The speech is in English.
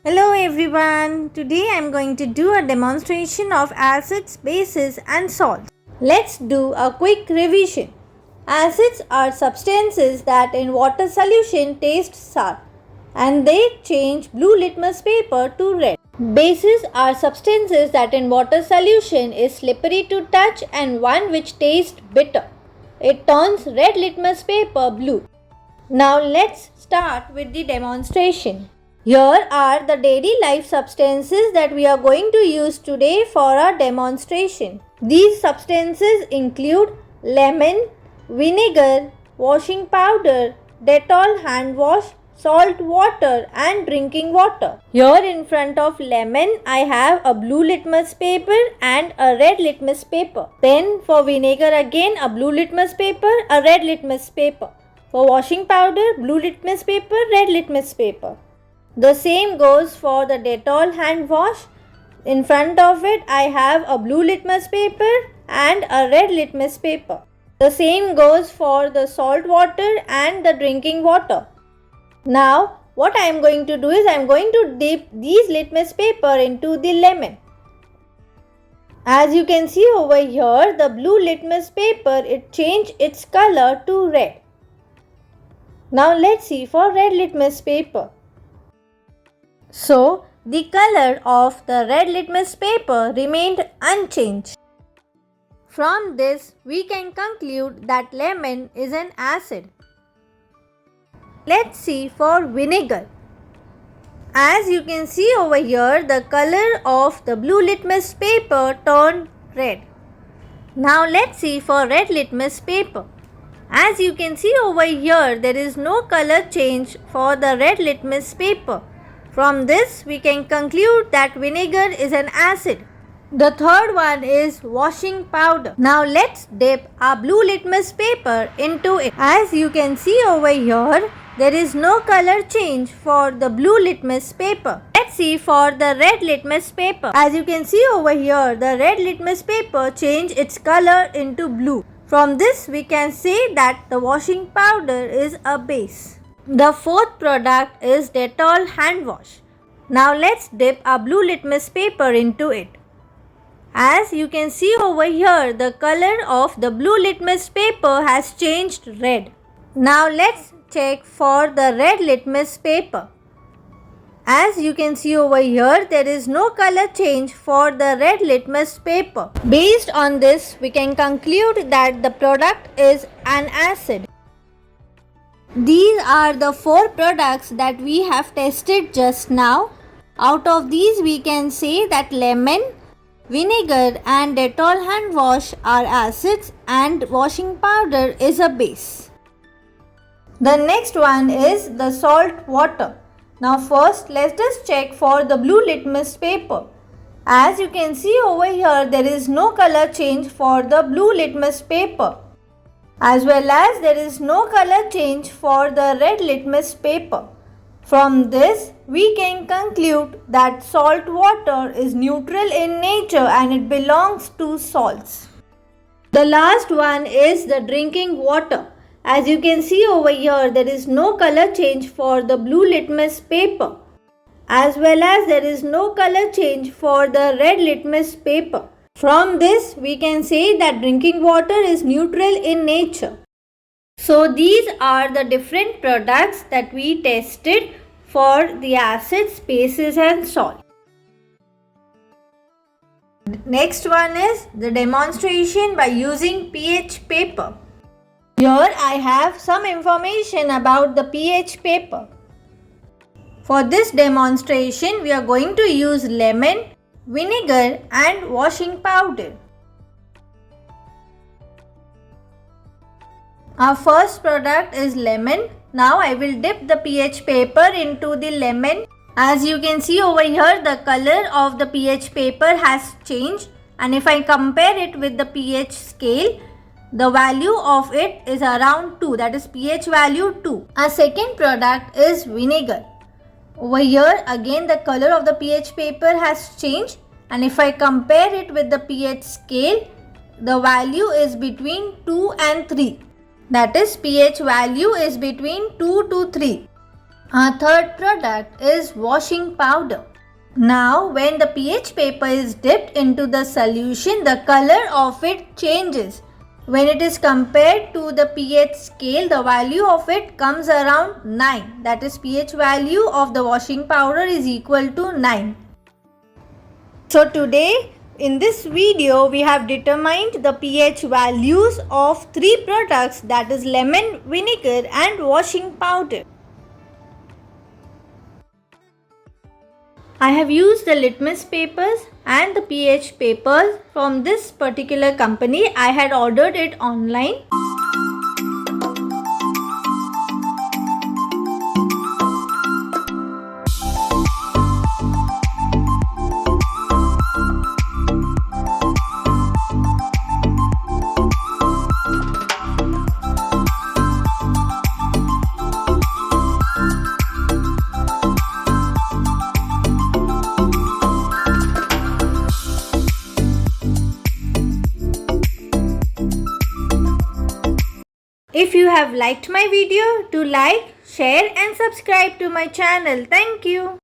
Hello everyone, today I am going to do a demonstration of acids, bases and salts. Let's do a quick revision. Acids are substances that in water solution taste sour and they change blue litmus paper to red. Bases are substances that in water solution is slippery to touch and one which tastes bitter. It turns red litmus paper blue. Now let's start with the demonstration. Here are the daily life substances that we are going to use today for our demonstration. These substances include lemon, vinegar, washing powder, Dettol hand wash, salt water and drinking water. Here in front of lemon I have a blue litmus paper and a red litmus paper. Then for vinegar again a blue litmus paper, a red litmus paper. For washing powder, blue litmus paper, red litmus paper. The same goes for the Dettol hand wash. In front of it I have a blue litmus paper and a red litmus paper. The same goes for the salt water and the drinking water. Now what I am going to do is I am going to dip these litmus paper into the lemon. As you can see over here, the blue litmus paper, it changed its color to red. Now let's see for red litmus paper. So, the color of the red litmus paper remained unchanged. From this, we can conclude that lemon is an acid. Let's see for vinegar. As you can see over here, the color of the blue litmus paper turned red. Now let's see for red litmus paper. As you can see over here, there is no color change for the red litmus paper. From this, we can conclude that vinegar is an acid. The third one is washing powder. Now let's dip our blue litmus paper into it. As you can see over here, there is no color change for the blue litmus paper. Let's see for the red litmus paper. As you can see over here, the red litmus paper changed its color into blue. From this, we can say that the washing powder is a base. The fourth product is Dettol hand wash. Now let's dip our blue litmus paper into it. As you can see over here, the color of the blue litmus paper has changed red. Now let's check for the red litmus paper. As you can see over here, there is no color change for the red litmus paper. Based on this, we can conclude that the product is an acid. These are the 4 products that we have tested just now. Out of these, we can say that lemon, vinegar and Dettol hand wash are acids and washing powder is a base. The next one is the salt water. Now first, let us check for the blue litmus paper. As you can see over here, there is no color change for the blue litmus paper. As well as there is no color change for the red litmus paper. From this, we can conclude that salt water is neutral in nature and it belongs to salts. The last one is the drinking water. As you can see over here, there is no color change for the blue litmus paper. As well as there is no color change for the red litmus paper. From this, we can say that drinking water is neutral in nature. So these are the different products that we tested for the acids, bases and salt. Next one is the demonstration by using pH paper. Here I have some information about the pH paper. For this demonstration, we are going to use lemon, vinegar and washing powder. Our first product is lemon. Now I will dip the pH paper into the lemon. As you can see over here, the color of the pH paper has changed, and if I compare it with the pH scale, the value of it is around 2, that is pH value 2. Our second product is vinegar. Over here again the color of the pH paper has changed, and if I compare it with the pH scale, the value is between 2 and 3. That is pH value is between 2 to 3. Our third product is washing powder. Now when the pH paper is dipped into the solution, the color of it changes. When it is compared to the pH scale, the value of it comes around 9. That is, pH value of the washing powder is equal to 9. So today in this video we have determined the pH values of 3 products, that is lemon, vinegar and washing powder. I have used the litmus papers and the pH papers from this particular company. I had ordered it online. If you have liked my video, do like, share and subscribe to my channel. Thank you.